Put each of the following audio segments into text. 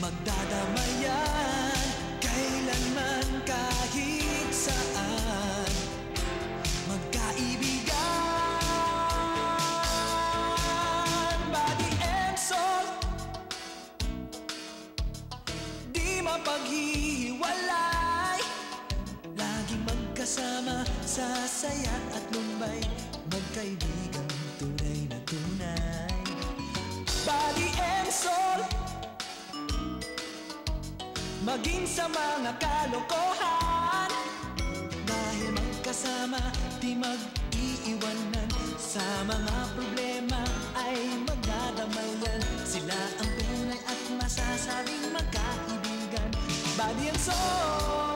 magdadamayan kailanman kahit saan. Magkaibigan, body and soul, di mapaghihiwalay. Laging magkasama sa saya at lumbay, magkaibigan tunay na tunay. Body and soul, maging sa mga kalokohan. Dahil magkasama, di mag-iiwanan. Sa mga problema ay magdadamayan. Sila ang tunay at masasabing magkaibigan. Body and soul.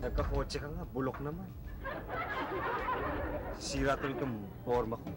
Nagkakotse ka nga, bulok naman. Sira tuloy itong forma ko.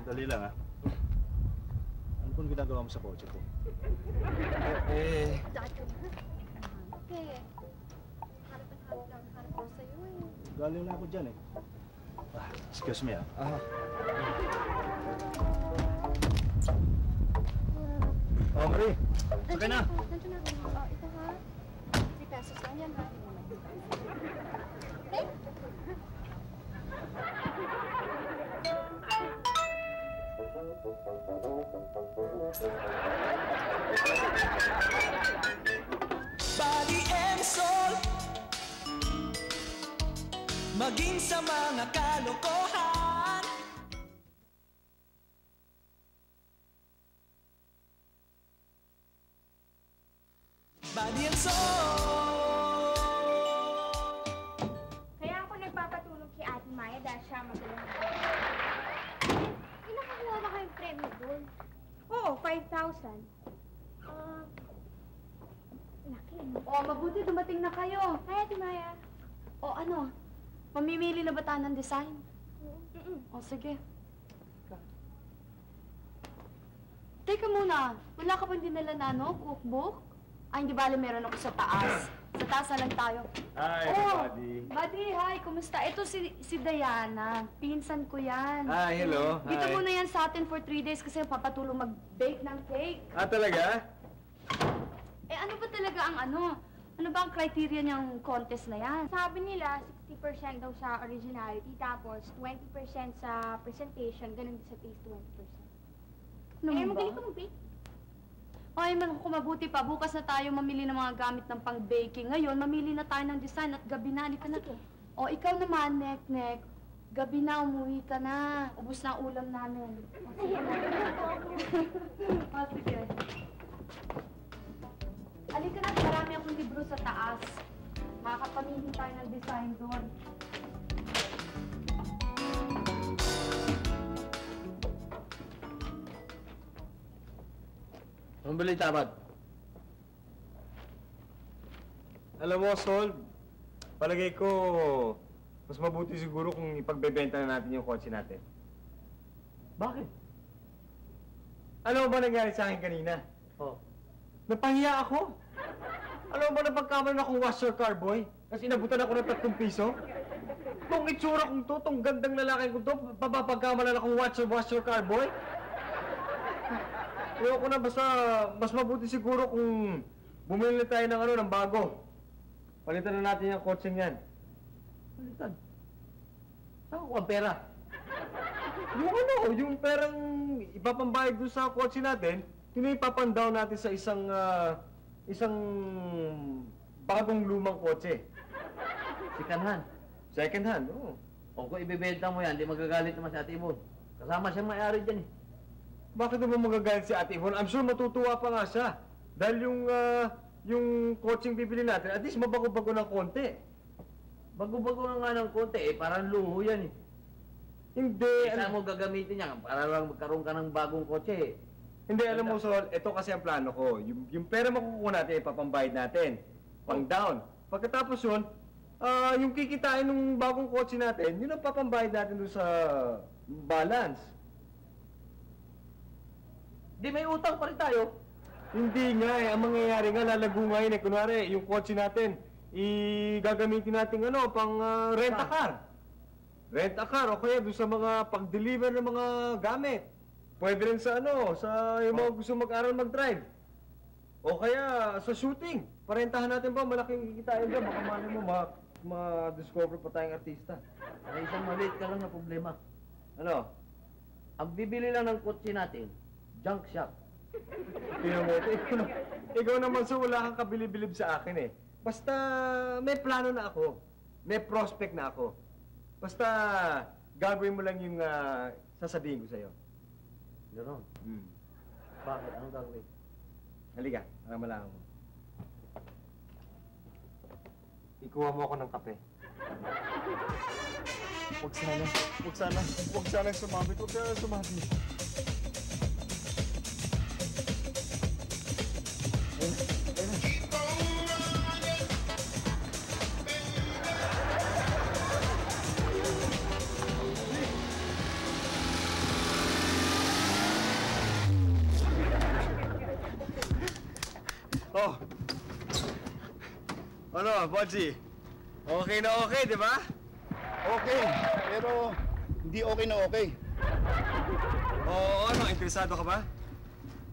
Dali lang, ha? Ano pong ginagawa mo sa kotse ko? Okay. Harap lang, harap ko sa'yo eh. Galing na ako dyan, eh. Excuse me, ha? Oh, Marie! Okay na! Nandiyan na ako. Oh, ito ha. 3 pesos lang yan, ha? Okay? Body and soul, maging sa mga kalokohan. Body and soul. Kaya ako nagpapatulong kay Ate Maya dahil siya magaling. Nakakuha ba kayong premyo doon? Oo, 5,000. Laki, no? Oh, mabuti dumating na kayo. Hi, Ate Maya. O ano, mamimili na ba tayo ng design? O sige. Teka muna, wala ka bang dinala na cookbook? Ay, hindi bale meron ako sa taas. Sa taas na lang tayo. Hi, buddy. Buddy, hi, kumusta? Ito si Diana. Pinsan ko yan. Hi, hello. Dito muna yan sa atin for 3 days kasi papatulong mag-bake ng cake. Ah, talaga? Eh, ano ba talaga ang ano? Ano ba ang criteria niyang contest na yan? Sabi nila, 60% daw sa originality, tapos 20% sa presentation, ganun din sa taste, 20%. Ano Eh, ba? magaling ka mag-bake. Ay, man, kung mabuti pa, bukas na tayo mamili ng mga gamit ng pang-baking. Ngayon, mamili na tayo ng design at gabi na. Halika na. Sige. O, ikaw naman, Nek. Gabi na, umuwi ka na. Ubus na ang ulam namin. O, sige. O, sige. Halika na, marami akong libro sa taas. Makakapamili tayo ng design doon. Anong balita, Bad? Alam mo, Sol, palagay ko, mas mabuti siguro kung ipagbebenta na natin yung kotse natin. Bakit? Alam mo ba nangyari sa akin kanina? Oh. Napahiya ako. Alam mo ba napagkamalan akong washer car boy? Kasi inabutan ako ng 3 piso? Tong itsura kong to, tong gandang lalaki ko to, papapagkamalan akong washer car boy? Ayoko na, basta mas mabuti siguro kung bumili na tayo ng ng bago. Palitan na natin yung kotseng yan. Balitan. Saan ko ang pera? Yung perang ipapambayad doon sa kotse natin, yun yung ipapandown natin sa isang bagong lumang kotse. Second hand. Second hand, oo. O kung ibibenta mo yan, di magagalit naman si Ate Ibon. Kasama siyang may-ari dyan eh. Bakit naman magagalit si Ate Yvonne? I'm sure matutuwa pa nga siya. Dahil yung coaching bibili natin, at least mabago-bago ng konti. Bago-bago na nga ng konti eh, parang luho yan eh. Hindi, Saan mo gagamitin yan? Para lang magkaroon ka ng bagong kotse eh. hindi, alam mo, Sol, ito kasi ang plano ko. Yung pera makukuha natin, ipapambayad natin. Pang down. Pagkatapos yun, yung kikitain ng bagong kotse natin, yun ang papambayad natin doon sa balance. Di may utang pa rin tayo. Hindi nga eh. Ang mangyayari nga, lalago nga yun eh. Kunwari, yung kotse natin, gagamitin natin pang rent-a-car. Rent-a-car o kaya doon sa mga pag-deliver ng mga gamit. Pwede rin sa sa yung mga gusto mag-aral mag-drive. O kaya sa shooting. Parentahan natin ba, malaking kikitain dyan. Baka malay mo, ma-discover pa tayong artista. May isang maliit ka lang na problema. Ano? Ang bibili lang ng kotse natin, junk shop. Tingnan mo, ikaw naman so wala kang kabilib-bilib sa akin eh. Basta may plano na ako. May prospect na ako. Basta gagawin mo lang yung sasabihin ko sa'yo. Ganon. Bakit? Anong gagawin? Halika, para malaman mo. Ikuha mo ako ng kape. Huwag sana sumabit. Huwag sana sumabit. Oh! Ano, Bodji? Okay na okay, di ba? Okay, pero hindi okay na okay. Oo, interesado ka ba?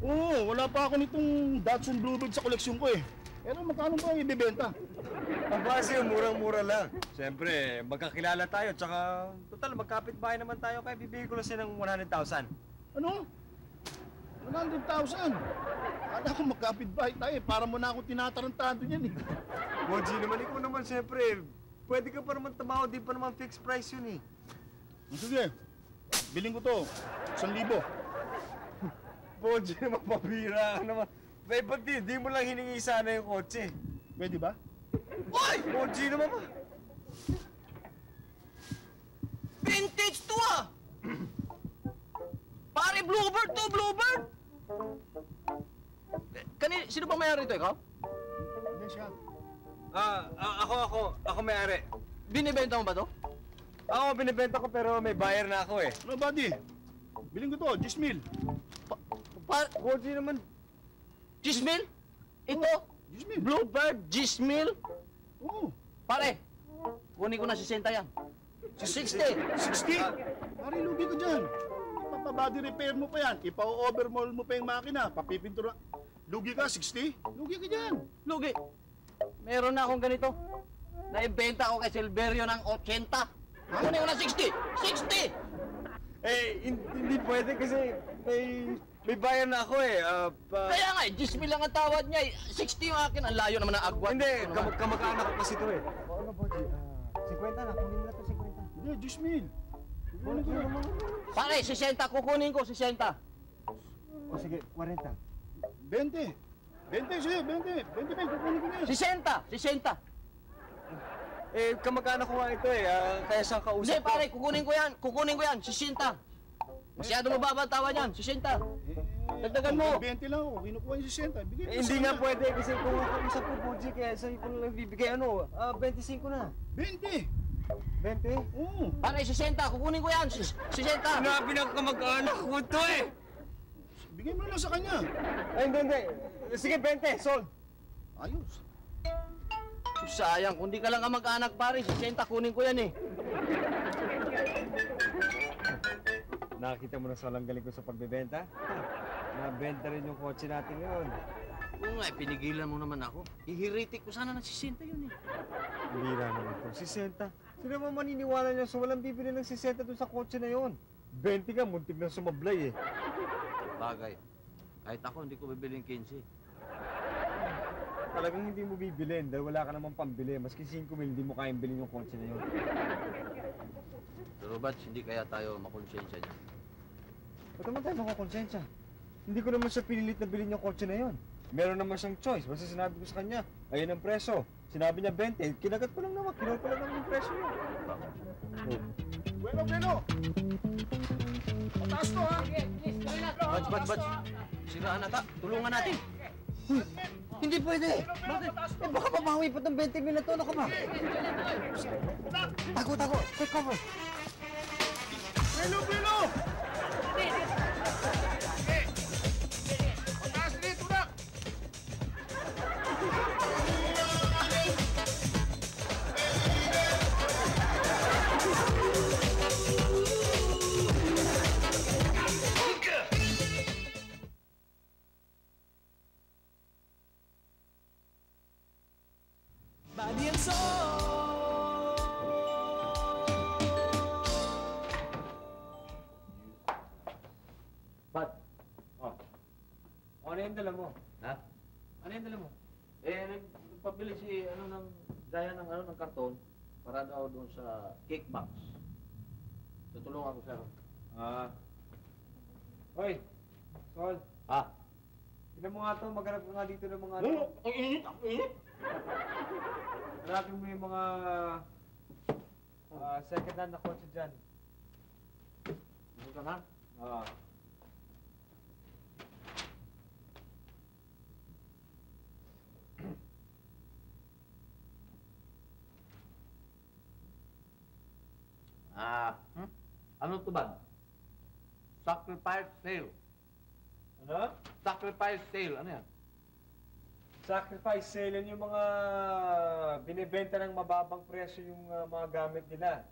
Oo, wala pa ako nitong Datsun Bluebird sa koleksyon ko eh. Pero magkano ba ang ibibenta? Ang base, murang-mura lang. Siyempre, magkakilala tayo, tsaka total, magkapit-bahay naman tayo, kaya bibigay ko lang siya ng 100,000. Ano? 100,000? Akala ko magkapit-bahay tayo eh. Para mo na ako tinatarantado niyan eh. Bodji naman, ikaw naman siyempre, pwede ka pa naman tamaho, di pa naman fixed price yun eh. Sige, biling ko to. 1,000. Bodji naman, pabira ka naman. May ba't di mo lang hiningi sana yung kotse. Pwede ba? Oy! Bodji naman ba? Vintage to ah! Pare, Bluebird to, Bluebird! Sino bang mayari ito, ikaw? Hindi siya. Ako may-ari. Binibenta mo ba to? Ako, binibenta ko pero may buyer na ako eh. Ano, buddy? Biling ko to, 10,000. Bodji naman. Gismil? Ito? 10,000? Bluebird, Gismil? Oo. Pare, kunin ko na 60 yan. 60! 60? Pare, lugi ka dyan. Ipapabody repair mo pa yan. Ipa-overhaul mo pa yung makina. Papipintura. Lugi ka, 60? Lugi ka dyan. Lugi. Meron na akong ganito. Naibenta ko kay Silverio ng 80. Kunin ko na 60! 60! Eh, hindi pwede kasi may buyer na ako eh. Kaya nga, 10,000 lang ang tawad niya. 60 yung akin. Ang layo naman ng agwat. Hindi, kamag-anak ko kasi ito eh. Ano, Bodji? 50 na, kunin mo na ito 50. Hindi, 10,000. Kunin ko na. Pare, 60. Kukunin ko 60. O sige, 40. 20. 20, sige, 20. 20 men, kukunin ko na yan. 60! Eh, kamag-anak ko nga ito eh. Kaya siyang kausap Hindi, pare, kukunin ko yan, 60. Masyado mababa ang tawa niyan, 60. Dagdagan mo. 20 lang ako, kinukuha yung 60. Bigay ko Eh, hindi sa nga kanya. pwede kasi kung kausap ko, Buji, kaya sa'yo ko lang bibigay 25 na. 20! 20? Oo. Pare, 60, kukunin ko yan, 60. Sinabi ng kamag-anak ko to eh! Bigay mo na lang sa kanya. Ay, hindi. Sige, 20, sold. Ayos. Sayang, kung di ka lang kamag-anak, pare, 60, kunin ko yan eh. Nakita mo na sa walang galing ko sa pagbebenta? Nabenta rin yung kotse natin ngayon. Oo nga, pinigilan mo naman ako. Ihiritik ko sana ng 60 yun eh. Bira naman to. 60. Sino mo maniniwala niya sa walang bibili ng 60 doon sa kotse na yon? 20 ka, muntik na sumablay eh. Bagay. Kahit ako, hindi ko bibiling 15. Talagang hindi mo bibilin dahil wala ka namang pambili. Maski 5 mil, hindi mo kayang bilhin yung kotse na yon. Pero ba't hindi kaya tayo makonsensya niya? Ba't naman tayo makakonsensya? Hindi ko naman siya pinilit na bilhin yung kotse na yon. Meron naman siyang choice. Basta sinabi ko sa kanya, ayun ang preso. Sinabi niya 20, kinagat ko lang naman. Kinol ko lang naman yung preso niya. Bueno. Pataas to, ha? Bats. Siraan na ta. Tulungan natin. Hindi pwede! Bakit? Eh baka mabawi pa itong 20 mil na to. Ano ka ba? Tago! Take cover! Bilo! Pataas dito na! Body and soul. Bad. Oh. Ano yung dala mo? Ha? Ano yung dala mo? Nagpabili si, ng karton para daw doon sa cake box. Tutulungan ko siya. Hoy! Sol! Ha? Tignan mo nga to, maghanap ka nga dito ng mga Ang init! Hanapin mo yung mga second hand na kotse dyan. Ano ka na? Ano to ba? Sacrifice sale. Ano? Sacrifice sale. Ano yan? Sacrifice sale, yun yung mga binibenta ng mababang presyo yung mga gamit nila.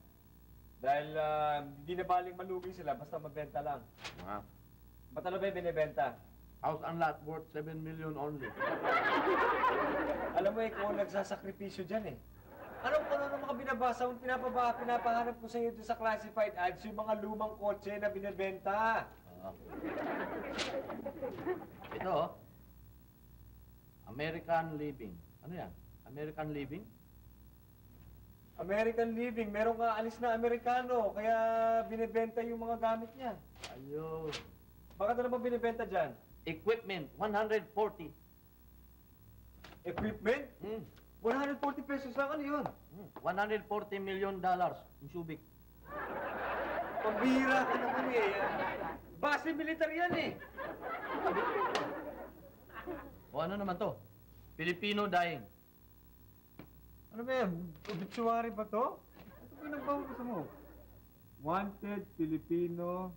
Dahil hindi na baling malugi sila, basta mabenta lang. Ba't ano ba yung binibenta? House and lot worth 7 million only. Alam mo, ikaw ang nagsasakripisyo dyan eh. Ano mga binabasa mo, pinapahanap ko sa iyo doon sa classified ads, yung mga lumang kotse na binibenta. Ito, oh. American Living. Ano yan? American Living? American Living, merong alis na Amerikano, kaya binibenta yung mga gamit niya. Ayun. Bakit ano ba binibenta dyan? Equipment, 140. Equipment? 140 pesos lang, ano yun? $140 million yung Subic. Pambihira ka naman eh. Base militar yan eh. O ano naman to? Filipino dying. Ano ba yan? Obituary ba to? Ano ba nagbawa mo? Wanted Filipino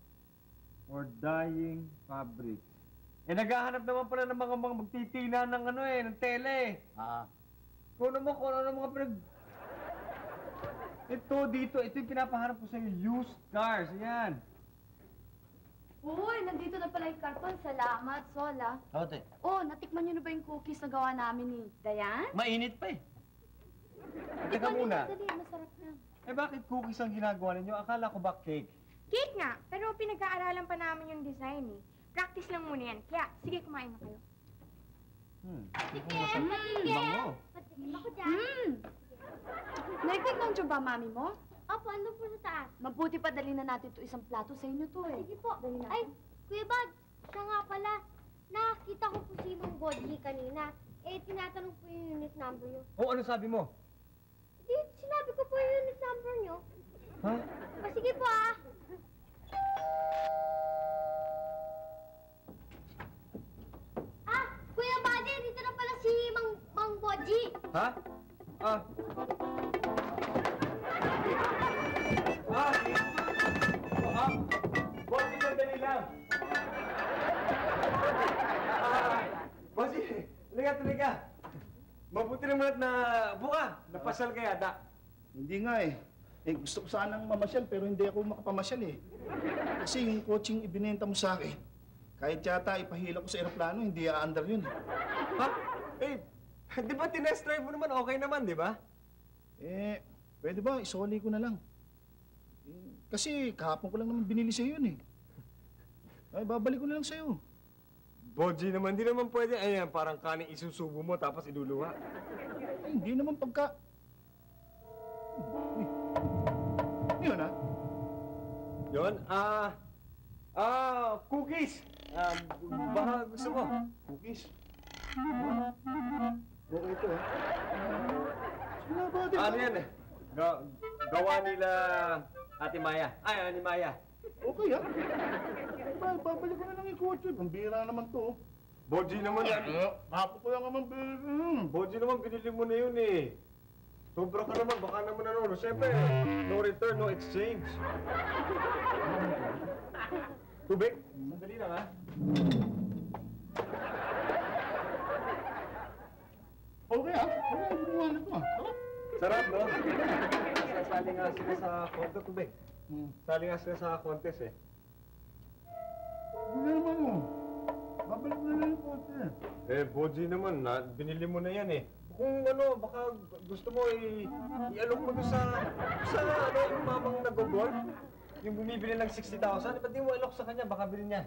or dying fabric. Eh naghahanap naman pala ng mga magtitina ng ng tele. Kung ano mga pinag... Ito dito, ito yung pinapaharap ko sa'yo, used cars, yan. Uy, nandito na pala yung karton. Salamat, Sol, ah. Ote, Oh, natikman niyo na ba yung cookies na gawa namin ni Dayan? mainit pa eh. Teka muna. Dali, masarap na. Eh bakit cookies ang ginagawa ninyo? Akala ko ba cake? Cake nga, pero pinag-aaralan pa namin yung design eh. Practice lang muna yan. Kaya, sige, kumain na kayo. Bango. Patikim ako dyan. Nagtignan niyo ba, mami mo? Opo, ano po sa taas? Mabuti pa dali na natin to isang plato sa inyo to eh. Sige po. Dali natin. Ay, Kuya Bad, siya nga pala. Nakita ko po si Mang Bodji kanina. Eh, tinatanong po yung unit number niyo. Oh, ano sabi mo? Di, sinabi ko po yung unit number niyo. Ha? O, sige po ah. Ah, Kuya Buddy, dito na pala si Mang Bodji. Ha? Ah. Ah, Bossy, sandali lang. Bossy, halika. Mabuti naman at na buka. Napasal ka yata. Hindi nga eh. Eh, gusto ko sanang mamasyal pero hindi ako makapamasyal eh. Kasi yung coaching ibinenta mo sa akin, kahit yata ipahila ko sa eroplano, hindi aandar yun eh. Ha? Eh, di ba tinest drive mo naman okay naman, di ba? Eh, pwede ba isoli ko na lang? Eh, kasi kahapon ko lang naman binili sa'yo yun eh. Ay, babalik ko na lang sa'yo. Boji naman, di naman pwede. Ayan, parang kaning isusubo mo tapos iluluwa. Ay, hindi naman pagka... Uy. Yun ah. Yun, cookies. Baka gusto mo. Cookies. Okay ito ah. Sila ba din? Ano yan eh? Gawa nila Ate Maya. Ay, ni Maya. Okay ah. Babalik ko na lang yung kotse. Pambira naman to. Boji naman yan. Hapo ko lang naman. Boji naman, binili mo na yun eh. Sobra ka naman, baka naman ano. Siyempre, no return, no exchange. Tubig? Sandali lang ha. Okay ah. Okay, gumawa na to ah. Sarap, no? Sasali nga sila sa contest, tubig. Sali nga sila sa contest eh. Hindi naman mo. Babalik ko na lang yung kotse. Eh, Boji naman, binili mo na yan eh. Kung ano, baka gusto mo i-alok mo doon sa ano, yung mamang nag-golf, yung bumibili ng 60,000, ba't di mo alok sa kanya, baka bilhin niya.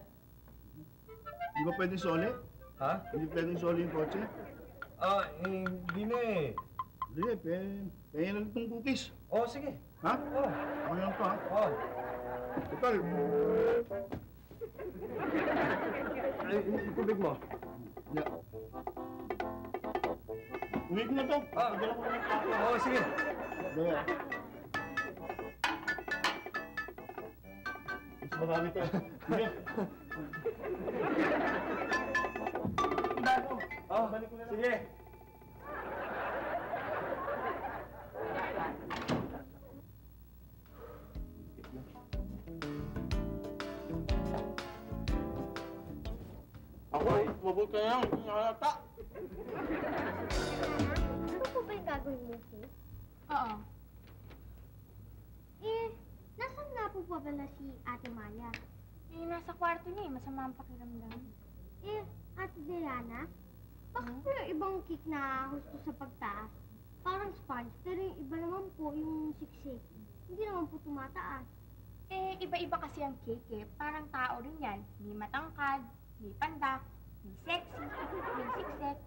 Di ba pwedeng soli? Ha? Hindi pwedeng soli yung kotse? Hindi na eh. Hindi, pwede na itong cookies. Oh, sige. Ha? Oh. Ako na lang to ha? Oh. Total. Ay, yung tubig mo. Yeah. Uwi ko na to. Padala ko na yung plato. Oh, sige. Daya. Mas marami to. Sige. Oh, sige. Ako, mabuti na lang. Nakalata. Ano po ba yung gagawin mo, sis? Oo. Eh, nasan nga po pa pala si Ate Maya? Eh, nasa kwarto niya eh. Masama ang pakiramdam. Eh, Ate Diana, bakit po yung ibang cake na husto sa pagtaas? Parang sponge, pero yung iba naman po yung siksik. Hindi naman po tumataas. Eh, iba-iba kasi ang cake eh. Parang tao rin yan. May matangkad, may pandak, may sexy, may siksik.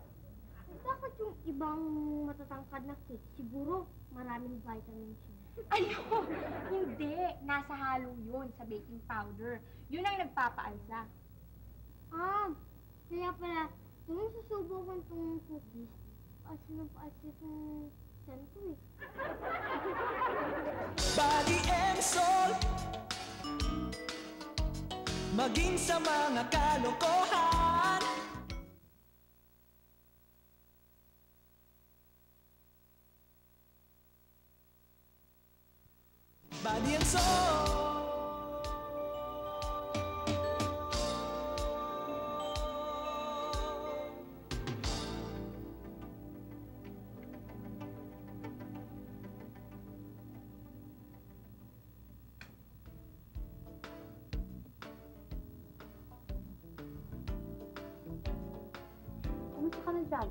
Bakit yung ibang matatangkad na cake? Siguro maraming vitamins yun. Ayun! Hindi! Nasa halo yun sa baking powder. Yun ang nagpapaalsa. Ah, kaya pala, tuwing susubukan tong cookies, paasa ng paasa itong tiyan ko eh. Body and soul, maging sa mga kalokohan. Body and soul. Kumusta ka na dyan?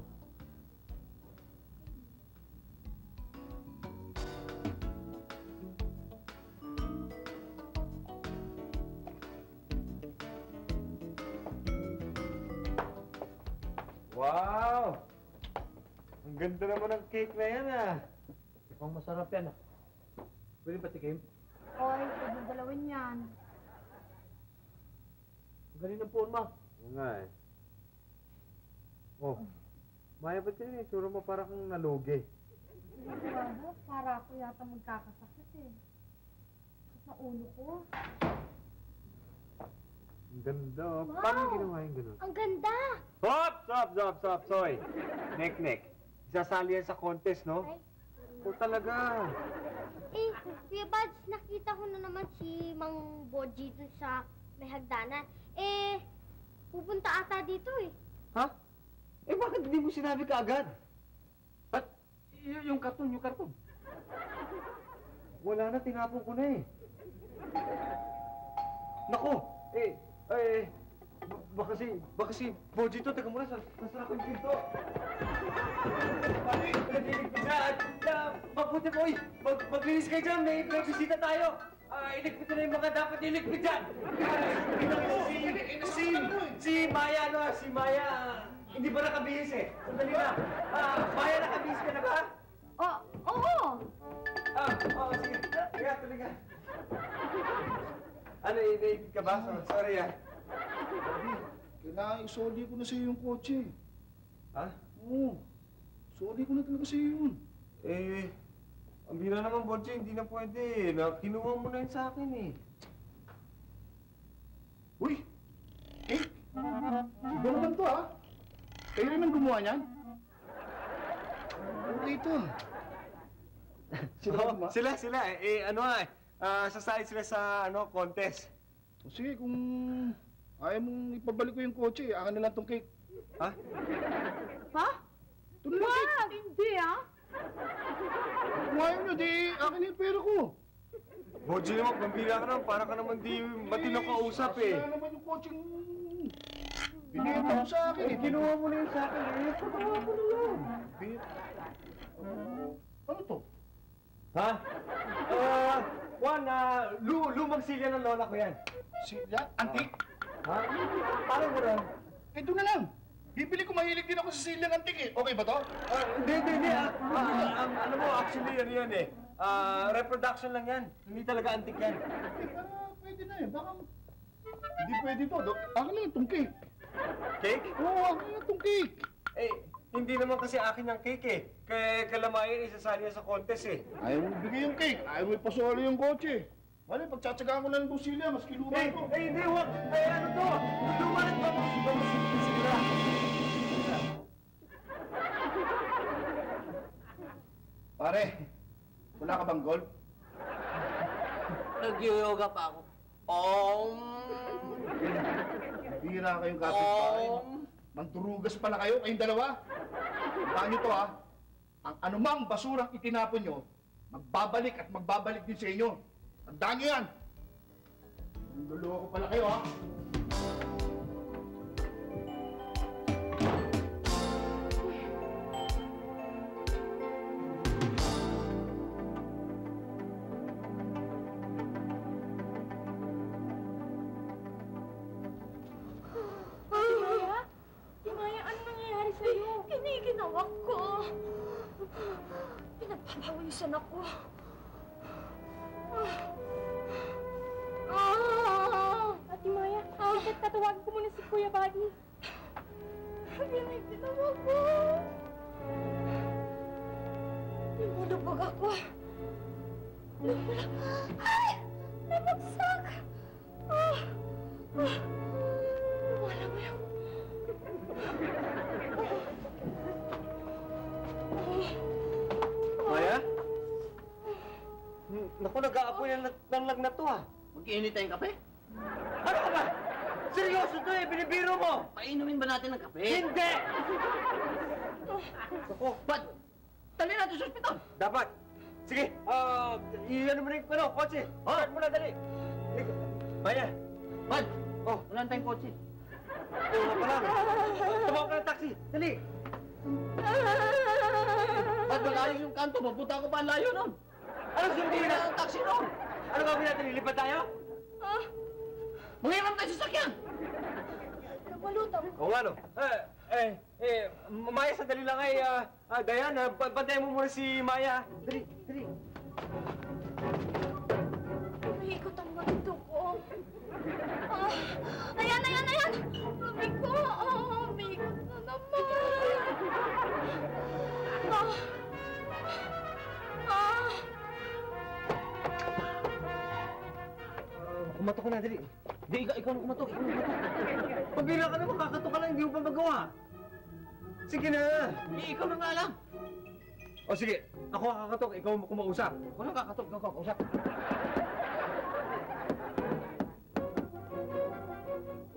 Wow! Ang ganda naman ng cake na yan ah. Mukhang masarap yan ah. Pwede ba tikim? Oy, huwag mong galawin yan. Galing ng forma. Oo nga eh. Oh. Maya, ba't yun eh? Sura mo para kang nalugi. Sigurado, para ako yata magkakasakit eh. Sakit na ulo ko. Ang ganda. Wow! Paano ginawa yung ganun? Ang ganda! Stop, Soy. Nek. Isasali yan sa contest, no? Ay. O talaga. Eh, Kuya Buds, nakita ko na naman si Mang Boji dun sa may hagdanan. Eh, pupunta ata dito eh. Ha? Eh, bakit hindi mo sinabi ka agad? Ba't yung karton? Wala na, tinapon ko na eh. Nako! Baka si Boji to, teka muna, nasara ko yung pinto. Nag-ilig ko dyan. Mabuti po, maglinis kayo dyan, may bisita tayo. Iligpit na yung mga dapat iligpit dyan. Si Maya, hindi ba nakabihis eh? Sandali na. Maya, nakabihis ka na ba? Oo! Sige. Tuloy ka. Ano, iniipit ka ba? Sorry Kailangan isoli ko na sa'yo yung kotse. Ha? Oo. Soli ko na talaga sa'yo yun. Ang bina naman, Bonche, hindi na pwede. Kinuha mo na yun sa akin eh. Uy! Iba naman to, ha? Kayo rin ang gumawa niyan? Okay ito. Sila. Sasali sila sa, contest. O sige, kung ayaw mong ipabalik ko yung kotse, akin na lang tong cake. Ha? Pa? Ito na lang cake. Wag! Hindi ah! Kung ayaw nyo, di akin yung pera ko. Bonche naman, pambila ka naman. Para ka naman di matinong kausap eh. Kasi naman yung kotse binenta mo sa akin. Kinuha mo na yun sa akin eh. Kinuha mo na yun. Ano to? Ha? Juan, lumang silya ng lola ko yan. Silya? Antique? Ha? Parang mo lang. Eh, doon na lang. Bibili ko, mahilig din ako sa silyang antique eh. Okay ba to? Hindi. Ano mo, actually, ano yan eh. Reproduction lang yan. Hindi talaga antique yan. Pwede na eh. Baka hindi pwede to. Akin na itong cake. Cake? Oo, akin na itong cake. Eh, hindi naman kasi akin yung cake eh. Kaya kalamayan isasali yan sa contest eh. Ayaw mo bigay yung cake. Ayaw mo ipasoli yung kotse. Wala, pagtsatsagaan ko na ng busilya, maski luma ko. Hindi, wag. Ano to? Lumalit ba mo? Sige na. Pare, wala ka bang golf? Nag-yoga pa ako. Bira kayong kapitbahay. Manturugas pala kayo, kayong dalawa. Tandaan nyo to ha. Ang anumang basurang itinapon nyo, magbabalik at magbabalik din sa inyo. Tandaan nyo yan. Luloko pala kayo ha. Maya, ano nangyayari sa'yo? Kinikinawak ko. Pinagpapawisan ako. Ate Maya, bakit tatawagin ko muna si Kuya Buddy? Pinagkinawak ko. Lumulubog ako. Ay! Nabagsak! Wala mo yun. Maya? Naku, nag-aapoy ng lagnat to ah. Mag-iinit tayong kape? Ano ka ba? Seryoso to eh, binibiro mo! Painumin ba natin ng kape? Hindi! Naku, Ba't? Dali natin sa ospital! dapat. Sige, iyan mo na yung kotse. Start mo na, dali. Maya, Ba't? oh, Wala na tayong kotse. wala pa lang. Tumawag ka ng taxi, dali. Ba't mag-ayos yung kanto? Mapunta ko pa ang layo nun. Ano Hindi sunduin na na? ang taxi nun. Ano gagawin natin? Lilipad tayo? Manghiram tayo sa sakyan. Nagmalutang. Oo nga no. Maya, sandali lang ay, Diana, bantayan mo muna si Maya. Dali. Umiikot ang ganito ko. Ayan! Lumig ko! Umiikot na naman! kumatok ka na, dali. Di, ikaw na kumatok, ikaw na kumatok. Pabila ka naman, kakatok ka lang, hindi mo pa magawa. Sige na. Ikaw na nga lang. O sige, ako ang kakatok, ikaw ang kumausap. Walang kakatok, ikaw kakausap.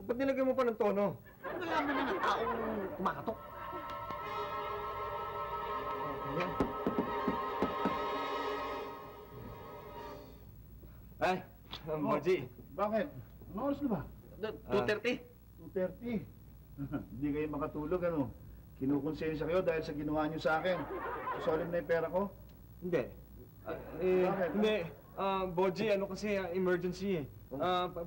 Ba't nilagyan mo pa ng tono? Ano kaya naman ng taong kumakatok? Ay, Moji. Bakit? Ano oras na ba? 2:30. 2:30. Hindi kayo makatulog, ano? Kinukonsensya kayo dahil sa ginawa niyo sa akin. Susolid na yung pera ko. Hindi. Bakit? Hindi. Boji, ano kasi, emergency eh.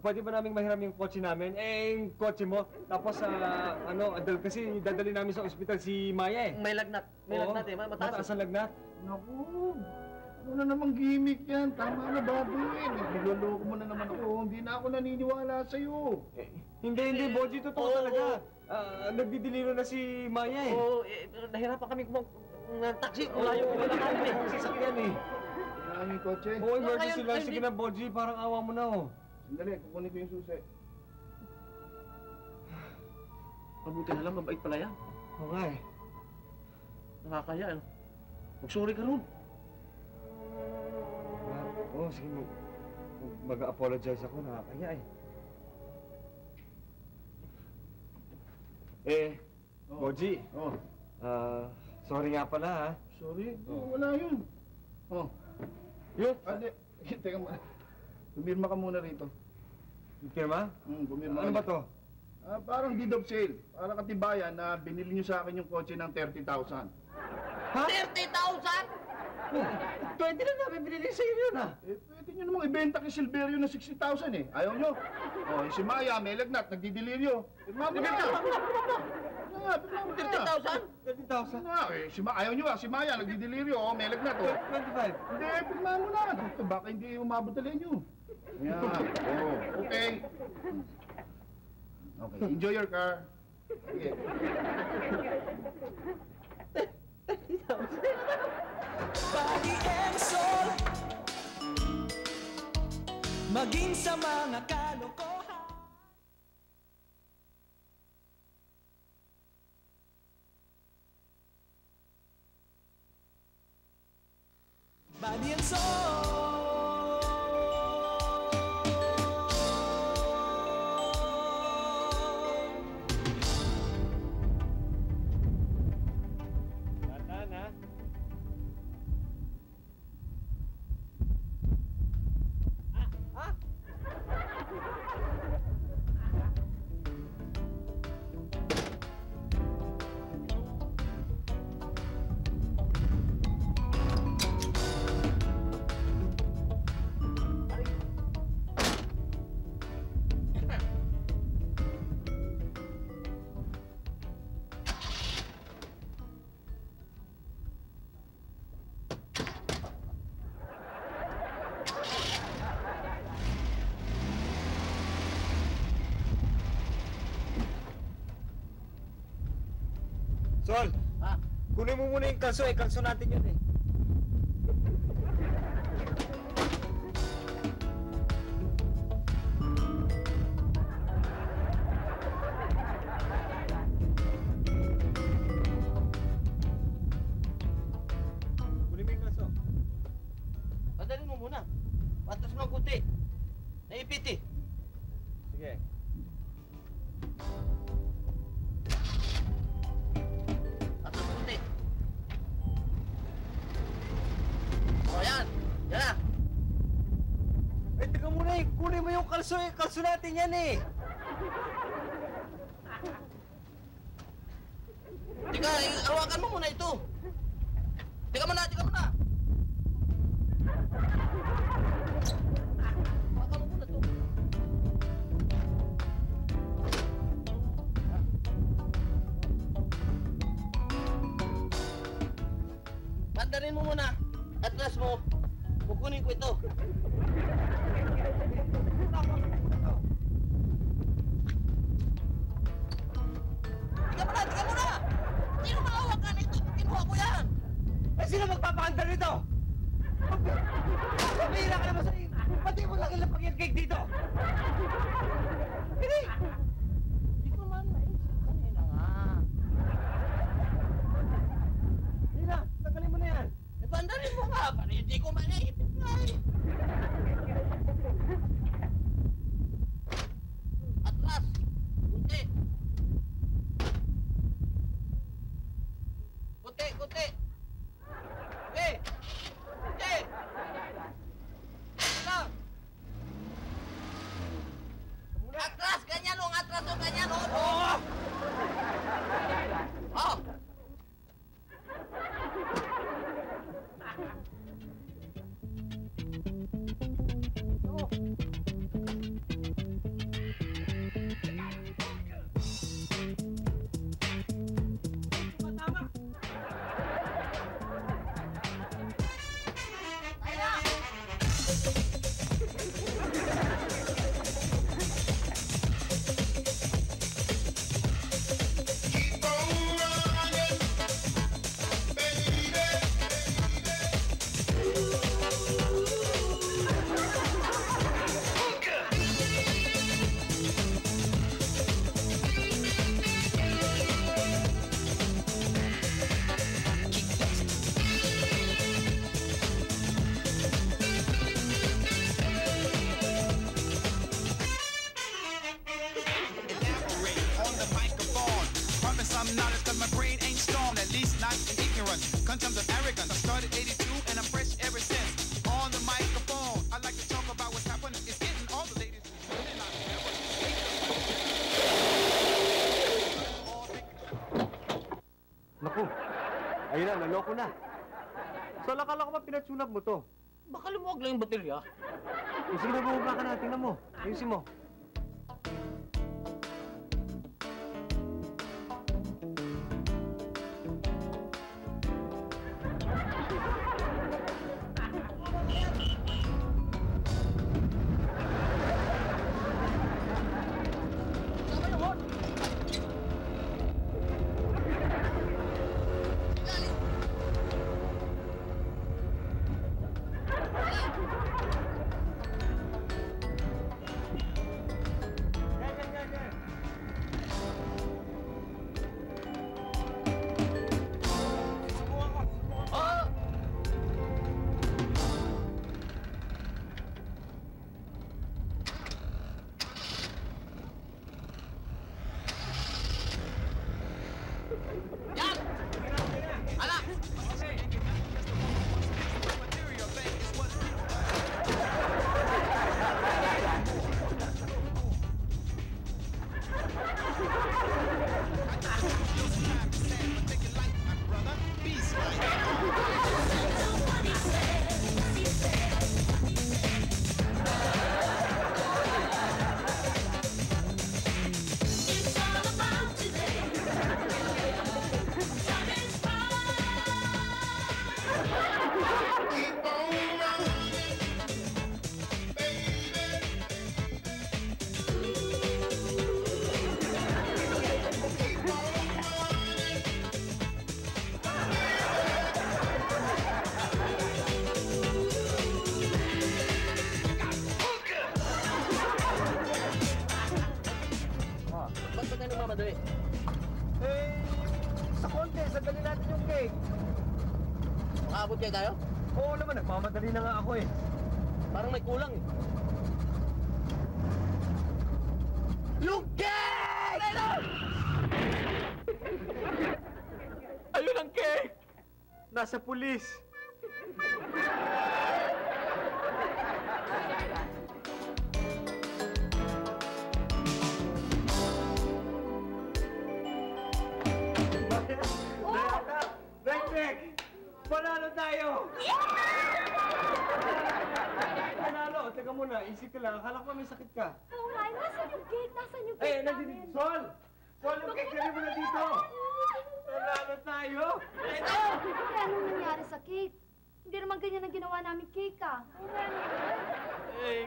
Pwede ba naming mahiram yung kotse namin? Yung kotse mo. Tapos, adal kasi dadali namin sa ospital si Maya eh. May lagnat. May Oo, lagnat eh. Mataas ang lagnat. Naku, ano na namang gimmick yan? Tama na, babuin. Niloloko mo na naman ako. Hindi na ako naniniwala sa'yo. Hindi, Boji, totoo talaga. Nagdidiliro na si Maya eh. Oo, nahirapan kami ng taxi. Wala yung kami eh. Sasakyan eh. Kailangan yung kotse. Oo, emergency ngayon, lang. ay, Sige di- na, Boji. Parang awa mo na oh. Sandali, kukunin ko yung susi. Mabuti na lang, mabait pala yan. Oo nga eh. Nakakaya, ano? Mag-sorry ka ron. Oo, sige. Mag-apologize ako. Nakakaya eh. Oh. Boji. Oh, Sorry nga pala ha. sorry. Wala yun. Oh, Yun. ade. Teka muna. Pumirma ka muna rito. Pirma? Pumirma Ano ka ba na. to? Parang deed of sale. Para katibayan na binili niyo sa akin yung kotse ng 30,000. Ha? 30,000? 20 na namin binili sa iyo yun ha. Pwede niyo namang ibenta kay Silverio na 60,000 eh. Ayaw niyo? Oh, si Maya, may lagnat, nagdidelirio. Pirma mo na! Pirma mo na! 30,000? 30,000? Ayaw niyo si Maya, nagdidelirio. Oh, may lagnat oh. 25. Hindi, pirma mo na. Baka hindi umabot talin niyo. Yan. Oh, okay. Okay, enjoy your car. Sige. Body and soul. Maging sa mga kalokohan. Body and soul. Tandaan ha. Sol! Kunin mo muna yung kalso eh. Kalso natin yun eh. Kunin mo yung kalso. Padalin mo muna. Patas mo ng kunti. Naipit eh. Sige. Patas mo kunti. O yan. Yan na. Eh, teka muna eh. Kunin mo yung kalso eh. Kalso natin yan eh. Teka, hawakan mo muna ito. Teka muna, teka muna. Hawakan mo muna ito. Pandarin mo muna. Atlas mo. Kukunin ko ito. Teka muna, teka muna. Sino mahawakan ito? Kinuha ko yan. Eh, sino magpapaandar nito? Pabira ka naman sa Pati mo lang ilapag yung cake dito! Hindi! Hindi ko man naisip kanina nga. Hindi na, tagalin mo na yan. Eh, bandarin mo nga, para hindi ko man naisip nga eh. Atras! Kunti! Kunti, kunti! Eh! Eh! Ano? Atras! Ganyan o! Atras o! Ganyan o! Oo! Oh! Elaborate on the microphone. Promise I'm knowledge cause my brain ain't strong. At least not in ignorance. Contempt of arrogance. I started 82 and I'm fresh ever since. On the microphone, I like to talk about what's happening. It's getting all the ladies. Women, I never Naku, ayun na, naloko na. So, akala ko ba pinatsunab mo to? Baka lumuwag lang yung baterya. Kung sige, bumaba ka na, tingnan mo. Ayusin mo. Oh! Yan! Ala! material thing is what's take it light, my brother. Beast like. Ba't ba tayo nagmamadali? Eh, sa konti, sandali natin yung cake. Makaabot kayo tayo? Oo naman, nagmamadali na nga ako eh. Parang may kulang eh. Yung cake! Ayun ang cake! Nasa pulis. Rek! Panalo tayo! Panalo! Teka muna, isip ka lang. Akala ko may sakit ka. Oo nga, nasan yung cake? Nasan yung Eh, cake nandito. namin? Sol! Sol, yung cake dali mo na dito! Panalo tayo! Kaya anong nangyari sa cake? Hindi naman ganyan ang ginawa namin cake ah. Eh,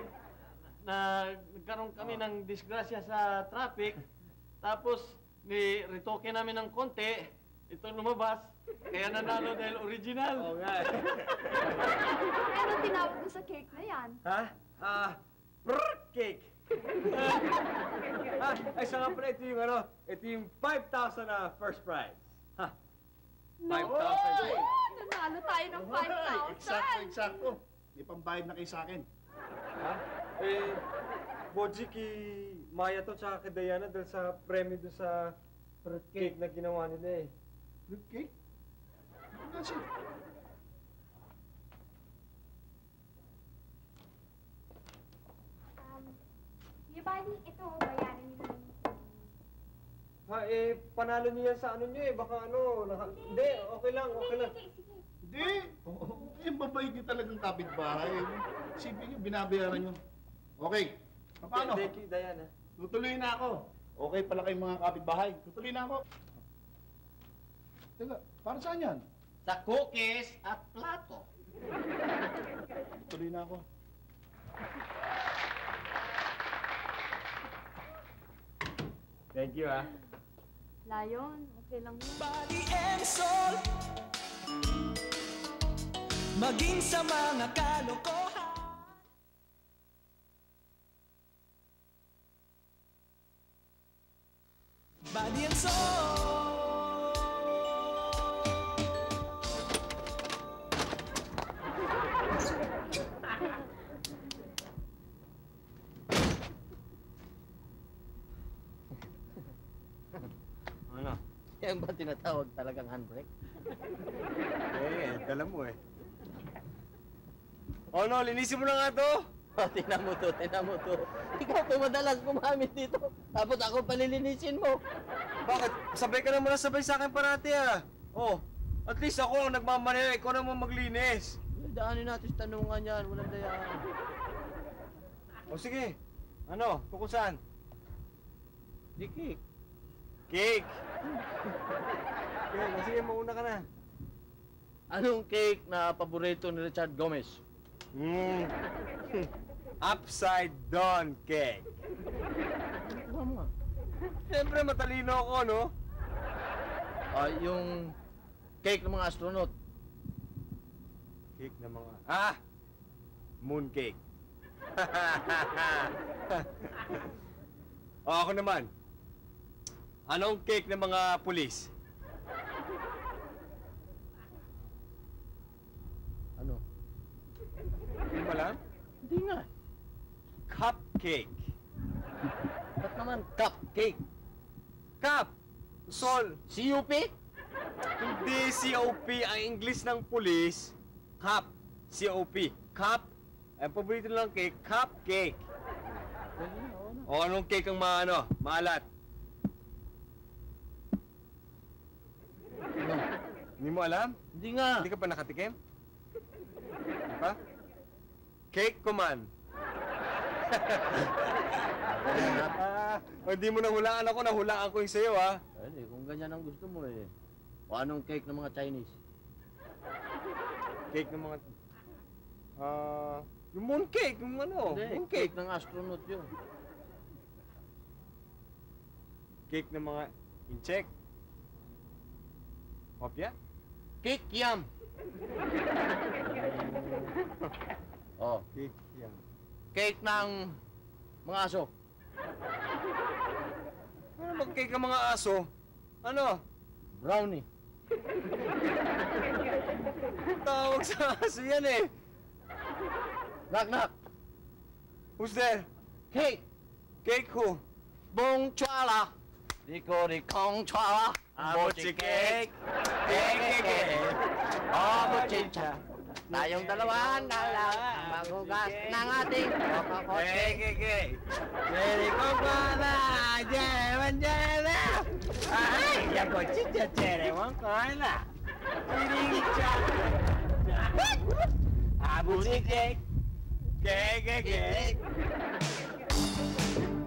nagkaroon kami ng disgrasya sa traffic. Tapos, retoke namin ng konti. Ito lumabas. Kaya nanalo dahil original. Oo nga. Ano tinawag mo sa cake na yan? Ha? Cake. Ay, sa nga pala, ito yung 5,000 na first prize. Ha? 5,000. Nanalo tayo ng 5,000! Eksakto. May pambayad na kayo sa akin. Ha? Boji, kay Maya to, tsaka kay Diana dahil sa premyo doon sa fruitcake na ginawa nila eh. Fruitcake? Ano kasi? Di bali, ito, bayaran nyo lang. Ha, panalo niyo yan sa ano niyo eh. Baka hindi, okay lang, okay lang. Sige. Hindi. Yung babayad niyo talagang kapitbahay. Isipin niyo, binabayaran niyo. Okay. Paano? Thank you, Diana. Tutuloy na ako. Okay pala kayong mga kapitbahay. Tutuloy na ako. Teka, para saan yan? Sa cookies at plato. Tutuloy na ako. Thank you, ha. Layon, okay lang yun. Body and soul. Maging sa mga kalokohan. Body and soul. Ano? Yan ba tinatawag talagang handbrake? Alam mo eh. Oh no, linisin mo na nga to. Oh, tingnan mo to. Ikaw pa madalas gumamit dito. Tapos ako palilinisin mo. Bakit? Sabay ka naman na sabay sa akin parati ah. Oh, at least ako ang nagmamanila, ikaw naman maglinis. Daanin natin sa tanungan yan. Walang dayaan. O sige, ano, tungkol saan? Di cake. Cake! Okay, sige, mauna ka na. Anong cake na paborito ni Richard Gomez? Upside down cake. Kuha mo nga. Siyempre, matalino ako, no? Yung cake ng mga astronaut. Cake na mga... moon cake. Ako naman. Anong cake ng mga pulis? Ano? Hindi mo alam? Hindi nga. Cupcake. Ba't naman cupcake? Cup! Sol! CUP? Hindi COP. Ang English ng pulis, cup. COP. Cup. Ang paborito lang cake, cupcake. O anong cake ang maalat? Ano? Hindi mo alam? Hindi nga. Hindi ka pa nakatikim? Ha? Cake command. Hindi mo nahulaan ako, nahulaan ko yung sa'yo, ha? Pwede, kung ganyan ang gusto mo eh. O anong cake ng mga Chinese? Cake ng mga... yung moon cake, yung Hindi, moon cake cake. ng astronaut yun. Cake ng mga incheck. Kopya? Cake yam. Oh, Cake yan. cake ng mga aso. Ano mag-cake ang mga aso? Ano? Brownie. Tawag sa aso yan eh. Knock knock. Who's there? Cake. Cake who? Bong chwala. Rikong chwala. Mochi cake. Cake. Oh, mochicha. Tayong dalawa na lang ang maghugas ng ating kokokotse. Cake. Chere ko pala. Jera. Ay, yago chicha chere mo kola. Chiricha. Mochi cake. Cake.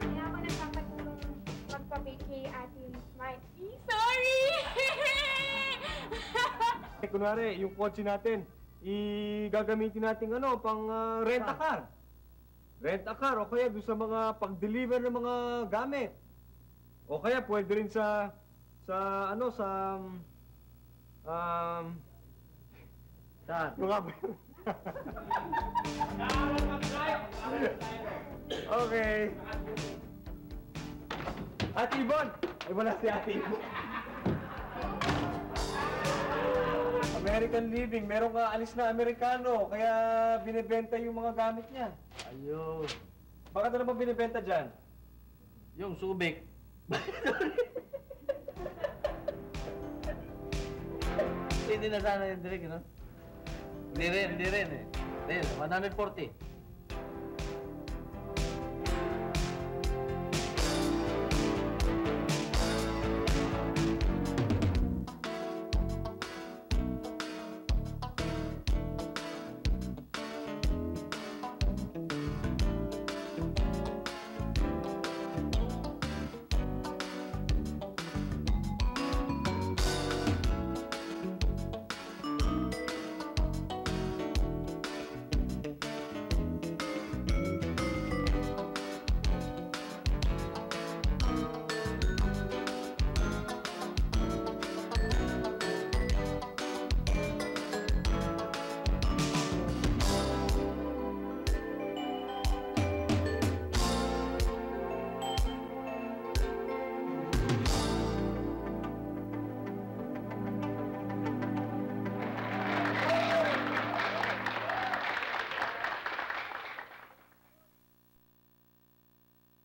Kaya ako nagpapatulong magpa-bake kay Ate Smart. Sorry! Kunwari, yung kotse natin, gagamitin natin pang rent-a-car. Rent-a-car, o kaya doon sa mga pag-deliver ng mga gamit. O kaya pwede rin sa Saan? mga Okay. Ate Ibon! Ay, wala si Ate Ibon. American Living, meron ka alis na Amerikano, kaya binibenta yung mga gamit niya. Ayun. Bakit ano ba binibenta dyan? Yung Subic. Hindi na sana yung direct, no? Hindi rin eh. Hindi, 140.